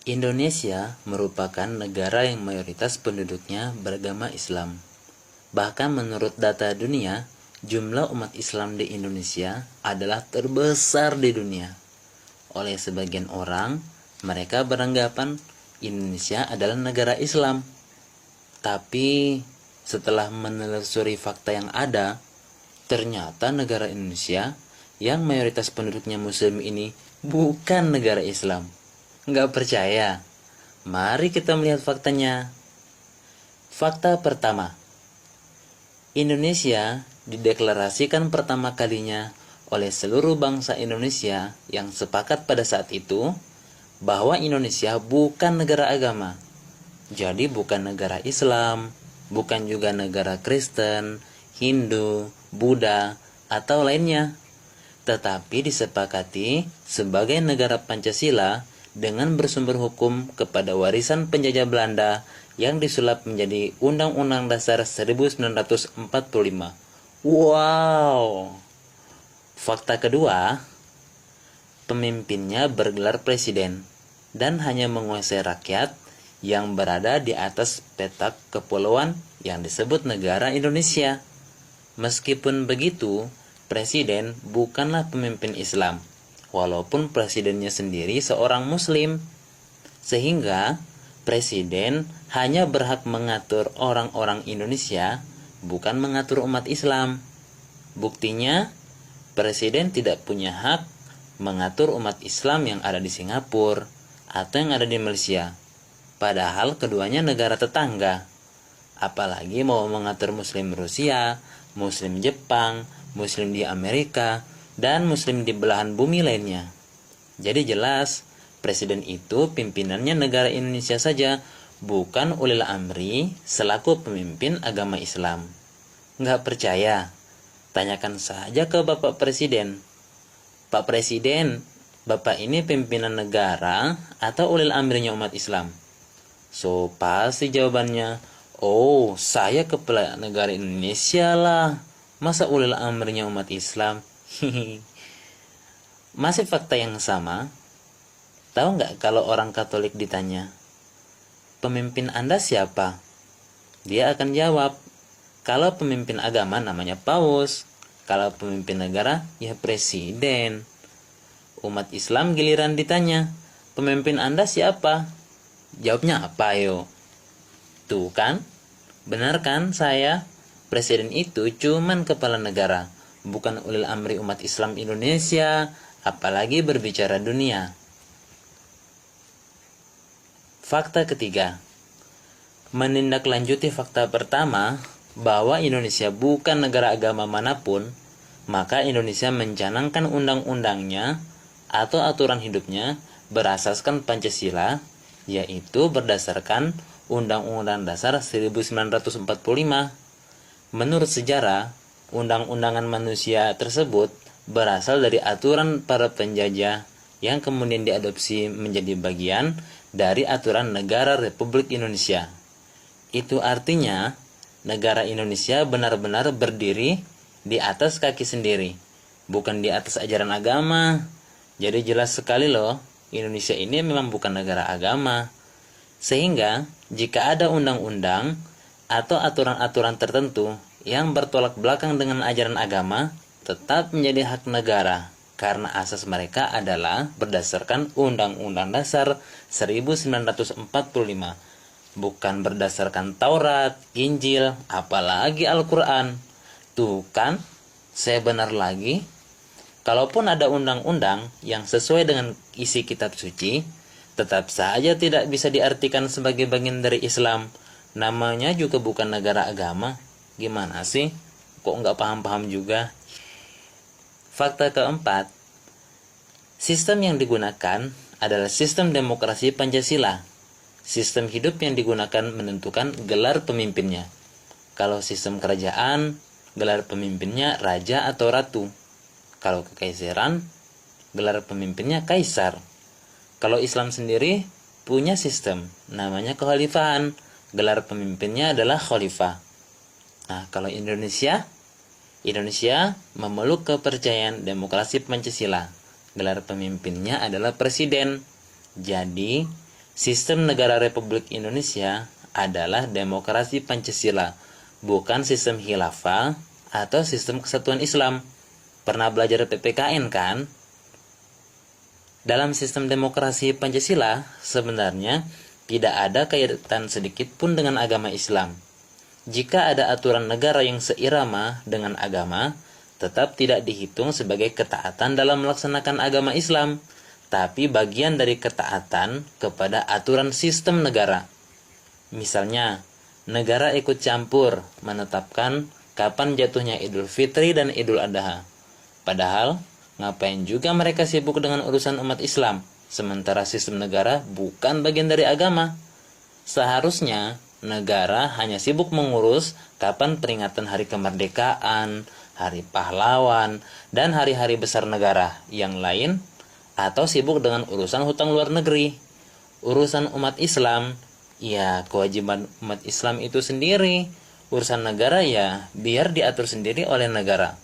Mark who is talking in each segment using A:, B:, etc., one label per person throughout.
A: Indonesia merupakan negara yang mayoritas penduduknya beragama Islam. Bahkan menurut data dunia, jumlah umat Islam di Indonesia adalah terbesar di dunia. Oleh sebagian orang, mereka beranggapan Indonesia adalah negara Islam. Tapi setelah menelusuri fakta yang ada, ternyata negara Indonesia yang mayoritas penduduknya Muslim ini bukan negara Islam. Nggak percaya? Mari kita melihat faktanya. Fakta pertama, Indonesia dideklarasikan pertama kalinya oleh seluruh bangsa Indonesia yang sepakat pada saat itu bahwa Indonesia bukan negara agama. Jadi bukan negara Islam, bukan juga negara Kristen, Hindu, Buddha, atau lainnya. Tetapi disepakati sebagai negara Pancasila dengan bersumber hukum kepada warisan penjajah Belanda yang disulap menjadi Undang-Undang Dasar 1945. Wow! Fakta kedua, pemimpinnya bergelar presiden dan hanya menguasai rakyat yang berada di atas petak kepulauan yang disebut negara Indonesia. Meskipun begitu, presiden bukanlah pemimpin Islam, walaupun presidennya sendiri seorang Muslim, sehingga presiden hanya berhak mengatur orang-orang Indonesia, bukan mengatur umat Islam. Buktinya, presiden tidak punya hak mengatur umat Islam yang ada di Singapura atau yang ada di Malaysia, padahal keduanya negara tetangga. Apalagi mau mengatur Muslim Rusia, Muslim Jepang, Muslim di Amerika, dan Muslim di belahan bumi lainnya. Jadi jelas, presiden itu pimpinannya negara Indonesia saja, bukan ulil amri selaku pemimpin agama Islam. Nggak percaya? Tanyakan saja ke Bapak Presiden. Pak Presiden, Bapak ini pimpinan negara atau ulil amrinya umat Islam? So, pasti jawabannya, oh, saya kepala negara Indonesia lah. Masa ulil amrinya umat Islam? Masih fakta yang sama. Tahu nggak kalau orang Katolik ditanya, pemimpin Anda siapa? Dia akan jawab, kalau pemimpin agama namanya Paus, kalau pemimpin negara ya presiden. Umat Islam giliran ditanya, pemimpin Anda siapa? Jawabnya apa yo? Tuh kan, benar kan saya? Presiden itu cuman kepala negara, bukan ulil amri umat Islam Indonesia, apalagi berbicara dunia. Fakta ketiga, menindaklanjuti fakta pertama bahwa Indonesia bukan negara agama manapun, maka Indonesia mencanangkan undang-undangnya atau aturan hidupnya berasaskan Pancasila, yaitu berdasarkan Undang-Undang Dasar 1945. Menurut sejarah, undang-undangan manusia tersebut berasal dari aturan para penjajah yang kemudian diadopsi menjadi bagian dari aturan negara Republik Indonesia. Itu artinya, negara Indonesia benar-benar berdiri di atas kaki sendiri, bukan di atas ajaran agama. Jadi jelas sekali loh, Indonesia ini memang bukan negara agama. Sehingga, jika ada undang-undang atau aturan-aturan tertentu yang bertolak belakang dengan ajaran agama, tetap menjadi hak negara, karena asas mereka adalah berdasarkan Undang-Undang Dasar 1945, bukan berdasarkan Taurat, Injil, apalagi Al-Quran. Tuh kan, saya benar lagi. Kalaupun ada undang-undang yang sesuai dengan isi kitab suci, tetap saja tidak bisa diartikan sebagai bagian dari Islam. Namanya juga bukan negara agama. Gimana sih? Kok nggak paham-paham juga? Fakta keempat, sistem yang digunakan adalah sistem demokrasi Pancasila. Sistem hidup yang digunakan menentukan gelar pemimpinnya. Kalau sistem kerajaan, gelar pemimpinnya raja atau ratu. Kalau kekaisaran, gelar pemimpinnya kaisar. Kalau Islam sendiri punya sistem, namanya kekhalifahan. Gelar pemimpinnya adalah khalifah. Nah, kalau Indonesia memeluk kepercayaan demokrasi Pancasila. Gelar pemimpinnya adalah presiden. Jadi, Sistem negara Republik Indonesia adalah demokrasi Pancasila, bukan sistem khilafah atau sistem kesatuan Islam. Pernah belajar PPKN kan? Dalam sistem demokrasi Pancasila, sebenarnya tidak ada kaitan sedikit pun dengan agama Islam. Jika ada aturan negara yang seirama dengan agama, tetap tidak dihitung sebagai ketaatan dalam melaksanakan agama Islam, tapi bagian dari ketaatan kepada aturan sistem negara. Misalnya, negara ikut campur menetapkan kapan jatuhnya Idul Fitri dan Idul Adha. Padahal, ngapain juga mereka sibuk dengan urusan umat Islam, sementara sistem negara bukan bagian dari agama. Seharusnya, negara hanya sibuk mengurus kapan peringatan hari kemerdekaan, hari pahlawan, dan hari-hari besar negara yang lain, atau sibuk dengan urusan hutang luar negeri. Urusan umat Islam, ya kewajiban umat Islam itu sendiri. Urusan negara ya biar diatur sendiri oleh negara.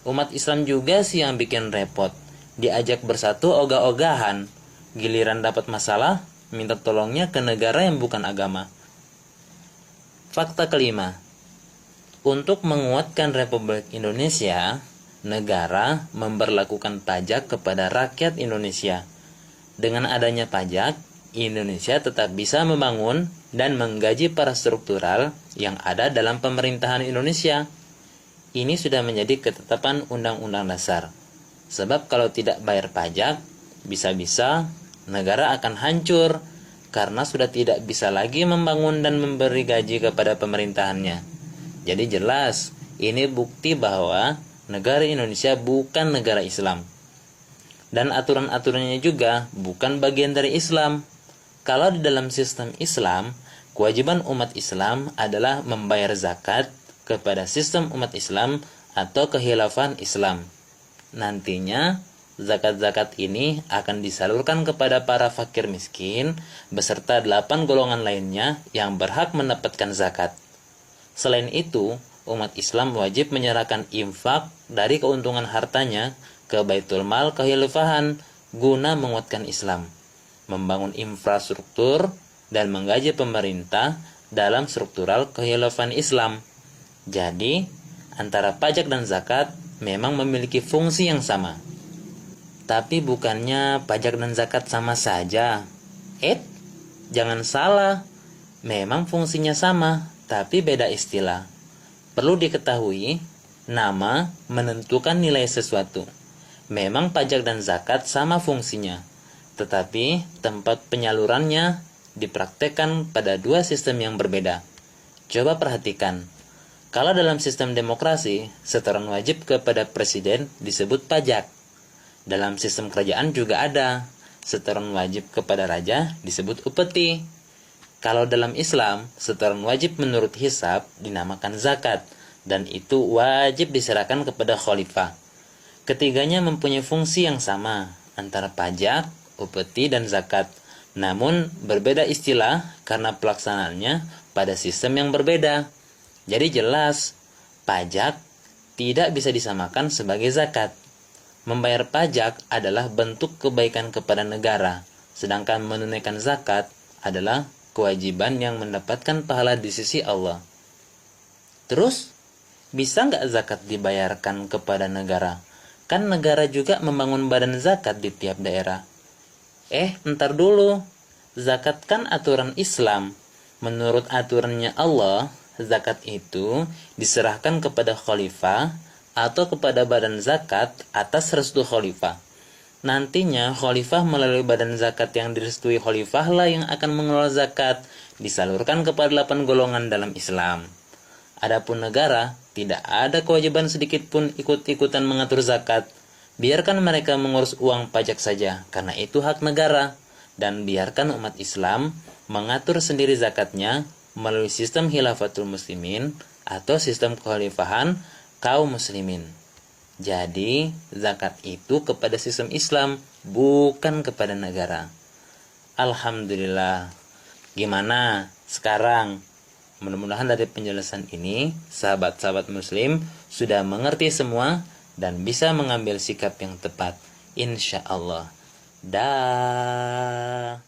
A: Umat Islam juga sih yang bikin repot. Diajak bersatu ogah-ogahan. Giliran dapat masalah, minta tolongnya ke negara yang bukan agama. Fakta kelima. Untuk menguatkan Republik Indonesia, negara memberlakukan pajak kepada rakyat Indonesia. Dengan adanya pajak, Indonesia tetap bisa membangun dan menggaji para struktural yang ada dalam pemerintahan Indonesia. Ini sudah menjadi ketetapan Undang-Undang Dasar. Sebab kalau tidak bayar pajak, bisa-bisa negara akan hancur karena sudah tidak bisa lagi membangun dan memberi gaji kepada pemerintahannya. Jadi jelas, ini bukti bahwa negara Indonesia bukan negara Islam. Dan aturan-aturannya juga bukan bagian dari Islam. Kalau di dalam sistem Islam, kewajiban umat Islam adalah membayar zakat kepada sistem umat Islam atau kekhilafan Islam. Nantinya, zakat-zakat ini akan disalurkan kepada para fakir miskin beserta 8 golongan lainnya yang berhak mendapatkan zakat. Selain itu, umat Islam wajib menyerahkan infak dari keuntungan hartanya ke Baitul Mal Kekhilafahan guna menguatkan Islam, membangun infrastruktur, dan menggaji pemerintah dalam struktural kekhilafan Islam. Jadi, antara pajak dan zakat memang memiliki fungsi yang sama. Tapi bukannya pajak dan zakat sama saja. Jangan salah. Memang fungsinya sama, tapi beda istilah. Perlu diketahui, nama menentukan nilai sesuatu. Memang pajak dan zakat sama fungsinya, tetapi tempat penyalurannya dipraktekkan pada dua sistem yang berbeda. Coba perhatikan, kalau dalam sistem demokrasi, setoran wajib kepada presiden disebut pajak. Dalam sistem kerajaan juga ada, setoran wajib kepada raja disebut upeti. Kalau dalam Islam, setoran wajib menurut hisab dinamakan zakat, dan itu wajib diserahkan kepada khalifah. Ketiganya mempunyai fungsi yang sama, antara pajak, upeti, dan zakat. Namun, berbeda istilah karena pelaksanaannya pada sistem yang berbeda. Jadi jelas, pajak tidak bisa disamakan sebagai zakat. Membayar pajak adalah bentuk kebaikan kepada negara, sedangkan menunaikan zakat adalah kewajiban yang mendapatkan pahala di sisi Allah. Terus, bisa nggak zakat dibayarkan kepada negara? Kan negara juga membangun badan zakat di tiap daerah. Ntar dulu. Zakat kan aturan Islam. Menurut aturannya Allah, zakat itu diserahkan kepada khalifah atau kepada badan zakat atas restu khalifah. Nantinya khalifah melalui badan zakat yang direstui khalifah lah yang akan mengelola zakat, disalurkan kepada 8 golongan dalam Islam. Adapun negara, tidak ada kewajiban sedikit pun ikut-ikutan mengatur zakat. Biarkan mereka mengurus uang pajak saja, karena itu hak negara. Dan biarkan umat Islam mengatur sendiri zakatnya melalui sistem khilafatul muslimin atau sistem kekhalifahan kaum muslimin. Jadi, zakat itu kepada sistem Islam, bukan kepada negara. Alhamdulillah. Gimana sekarang? Mudah-mudahan dari penjelasan ini, sahabat-sahabat muslim sudah mengerti semua dan bisa mengambil sikap yang tepat. Insya Allah. Dah.